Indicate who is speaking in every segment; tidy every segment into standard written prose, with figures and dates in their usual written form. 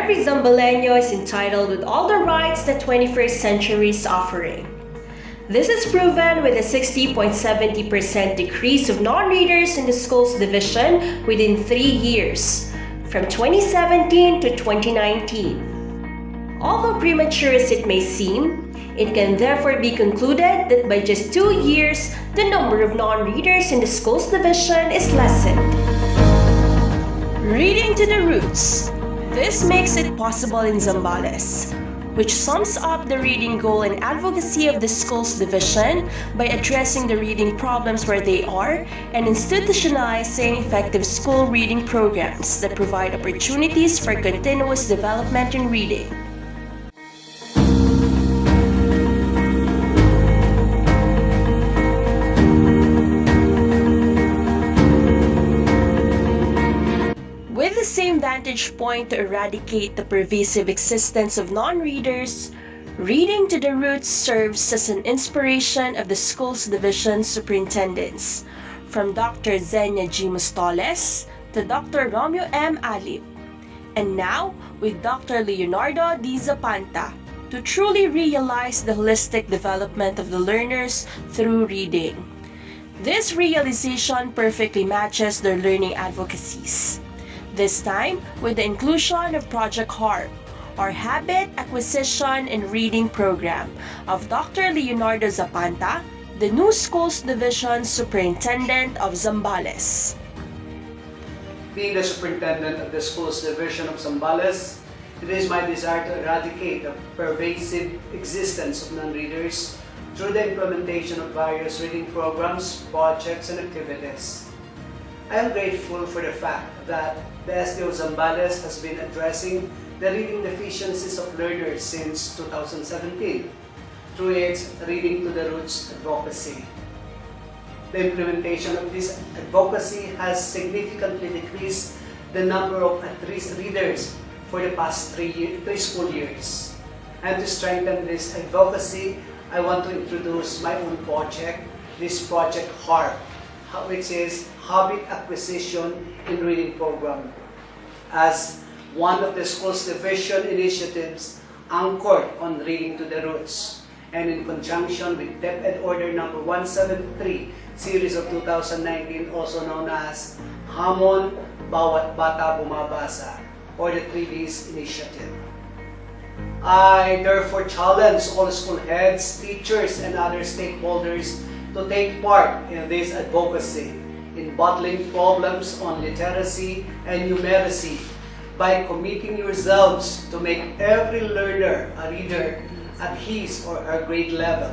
Speaker 1: every Zambaleño is entitled with all the rights the 21st century is offering. This is proven with a 60.70% decrease of non-readers in the schools division within 3 years, from 2017 to 2019. Although premature as it may seem, it can therefore be concluded that by just 2 years, the number of non-readers in the schools division is lessened. Reading to the roots. This makes it possible in Zambales, which sums up the reading goal and advocacy of the schools division by addressing the reading problems where they are and institutionalizing effective school reading programs that provide opportunities for continuous development in reading. With the same vantage point to eradicate the pervasive existence of non-readers, Reading to the Roots serves as an inspiration of the schools division superintendents, from Dr. Zenia G. Mostoles to Dr. Romeo M. Alip, and now with Dr. Leonardo D. Zapanta, to truly realize the holistic development of the learners through reading. This realization perfectly matches their learning advocacies. This time with the inclusion of Project HARP, or Habit Acquisition and Reading Program, of Dr. Leonardo Zapanta, the new Schools Division Superintendent of Zambales.
Speaker 2: Being the Superintendent of the Schools Division of Zambales, it is my desire to eradicate the pervasive existence of non-readers through the implementation of various reading programs, projects, and activities. I am grateful for the fact that the SDO Zambales has been addressing the reading deficiencies of learners since 2017 through its Reading to the Roots advocacy. The implementation of this advocacy has significantly decreased the number of at-risk readers for the past 3 school years. And to strengthen this advocacy, I want to introduce my own project, this Project HARP, which is Habit Acquisition in Reading Program, as one of the schools division initiatives anchored on Reading to the Roots, and in conjunction with DepEd Order number 173, series of 2019, also known as Hamon Bawat Bata Bumabasa, or the 3Ds initiative. I therefore challenge all school heads, teachers, and other stakeholders to take part in this advocacy in battling problems on literacy and numeracy by committing yourselves to make every learner a reader at his or her grade level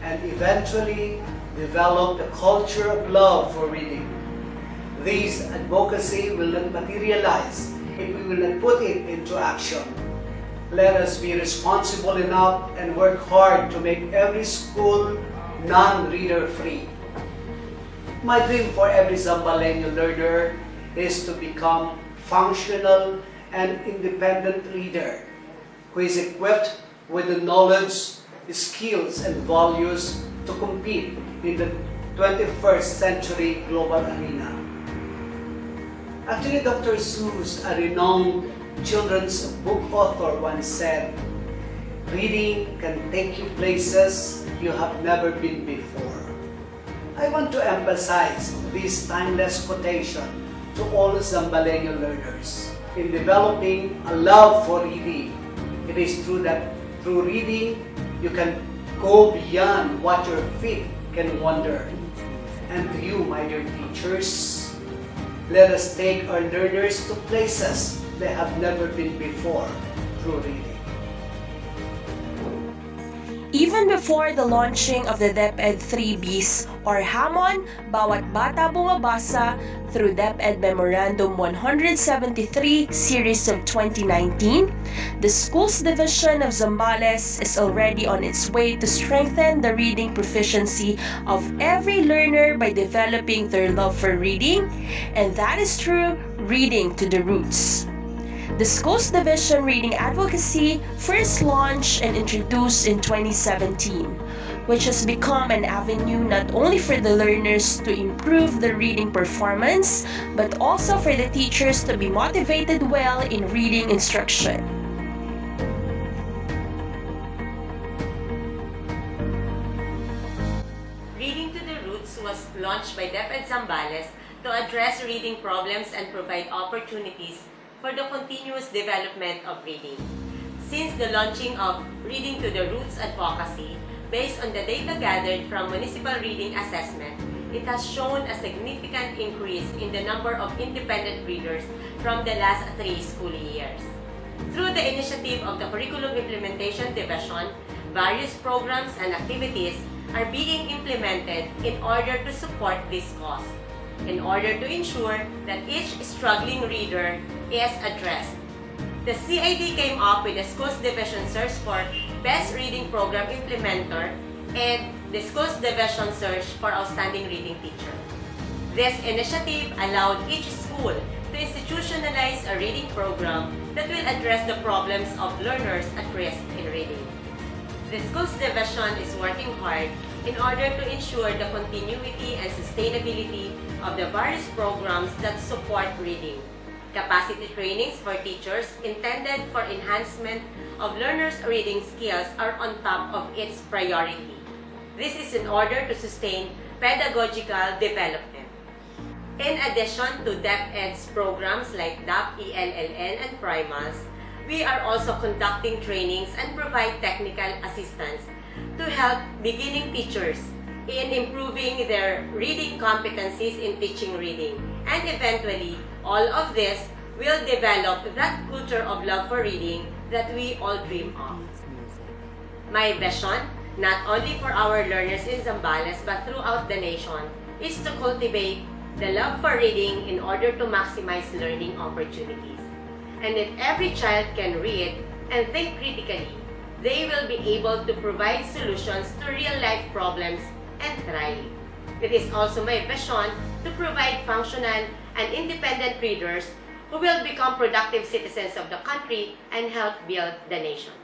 Speaker 2: and eventually develop the culture of love for reading. This advocacy will not materialize if we will not put it into action. Let us be responsible enough and work hard to make every school non-reader free. My dream for every Zambaleño learner is to become functional and independent reader who is equipped with the knowledge, skills, and values to compete in the 21st century global arena. Actually, Dr. Seuss, a renowned children's book author, once said, "Reading can take you places you have never been before." I want to emphasize this timeless quotation to all Zambaleño learners. In developing a love for reading, it is true that through reading, you can go beyond what your feet can wander. And to you, my dear teachers, let us take our learners to places they have never been before through reading.
Speaker 1: Even before the launching of the DepEd 3Bs, or Hamon Bawat Bata Bumabasa, through DepEd Memorandum 173 series of 2019, the Schools Division of Zambales is already on its way to strengthen the reading proficiency of every learner by developing their love for reading, and that is through Reading to the Roots. The Schools Division Reading Advocacy first launched and introduced in 2017, which has become an avenue not only for the learners to improve their reading performance, but also for the teachers to be motivated well in reading instruction.
Speaker 3: launched by DepEd Zambales to address reading problems and provide opportunities for the continuous development of reading. Since the launching of Reading to the Roots advocacy, based on the data gathered from municipal reading assessment, it has shown a significant increase in the number of independent readers from the last 3 school years. Through the initiative of the Curriculum Implementation Division, various programs and activities are being implemented in order to support this cause, in order to ensure that each struggling reader is addressed. The CID came up with a Schools Division search for Best Reading Program Implementer and the Schools Division search for Outstanding Reading Teacher. This initiative allowed each school to institutionalize a reading program that will address the problems of learners at risk in reading. The Schools Division is working hard in order to ensure the continuity and sustainability of the various programs that support reading. Capacity trainings for teachers intended for enhancement of learners' reading skills are on top of its priority. This is in order to sustain pedagogical development. In addition to DepEd's programs like DAP, ELLN, and Primals, we are also conducting trainings and provide technical assistance to help beginning teachers in improving their reading competencies in teaching reading. And eventually, all of this will develop that culture of love for reading that we all dream of. My vision, not only for our learners in Zambales but throughout the nation, is to cultivate the love for reading in order to maximize learning opportunities. And if every child can read and think critically, they will be able to provide solutions to real-life problems and thrive. It is also my vision to provide functional and independent readers who will become productive citizens of the country and help build the nation.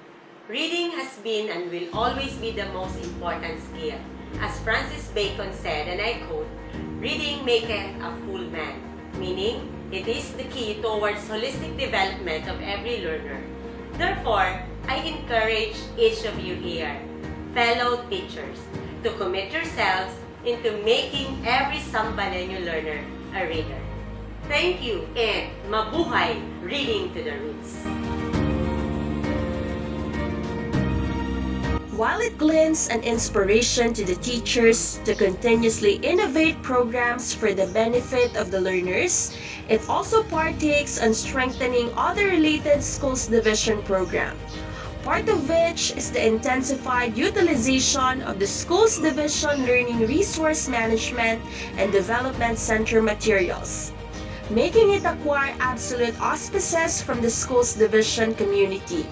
Speaker 3: Reading has been and will always be the most important skill. As Francis Bacon said, and I quote, "Reading maketh a full man," meaning it is the key towards holistic development of every learner. Therefore, I encourage each of you here, fellow teachers, to commit yourselves into making every Zambalenyo learner a reader. Thank you and mabuhay Reading to the Roots!
Speaker 1: While it lends an inspiration to the teachers to continuously innovate programs for the benefit of the learners, it also partakes on strengthening other related schools division programs, part of which is the intensified utilization of the Schools Division Learning Resource Management and Development Center materials, making it acquire absolute auspices from the Schools Division community.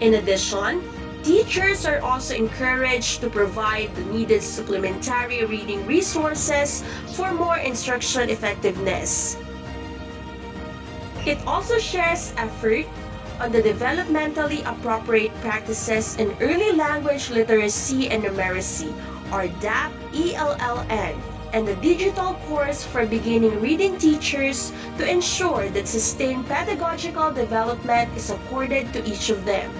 Speaker 1: In addition, teachers are also encouraged to provide the needed supplementary reading resources for more instruction effectiveness. It also shares effort on the developmentally appropriate practices in early language literacy and numeracy, or DAP, ELLN, and the digital course for beginning reading teachers to ensure that sustained pedagogical development is accorded to each of them.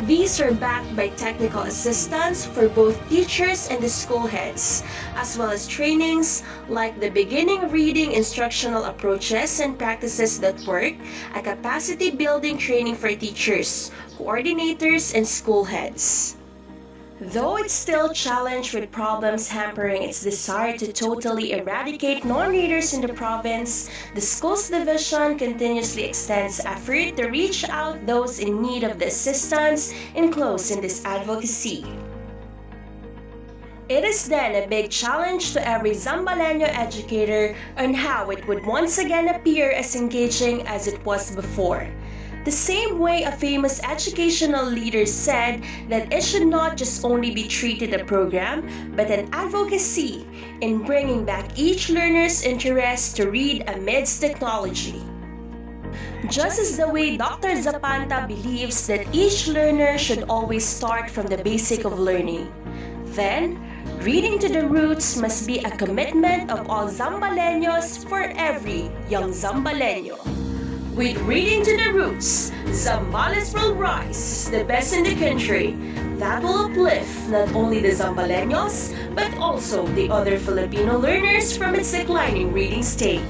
Speaker 1: These are backed by technical assistance for both teachers and the school heads, as well as trainings like the Beginning Reading Instructional Approaches and Practices That Work, a capacity building training for teachers, coordinators, and school heads. Though it's still challenged with problems hampering its desire to totally eradicate non-readers in the province, the Schools Division continuously extends effort to reach out those in need of the assistance enclosed in this advocacy. It is then a big challenge to every Zambalenyo educator on how it would once again appear as engaging as it was before. The same way a famous educational leader said that it should not just only be treated a program, but an advocacy in bringing back each learner's interest to read amidst technology. Just as the way Dr. Zapanta believes that each learner should always start from the basic of learning, then Reading to the Roots must be a commitment of all Zambalenyos for every young Zambalenyo. With Reading to the Roots, Zambales will rise, the best in the country. That will uplift not only the Zambaleños, but also the other Filipino learners from its declining reading state.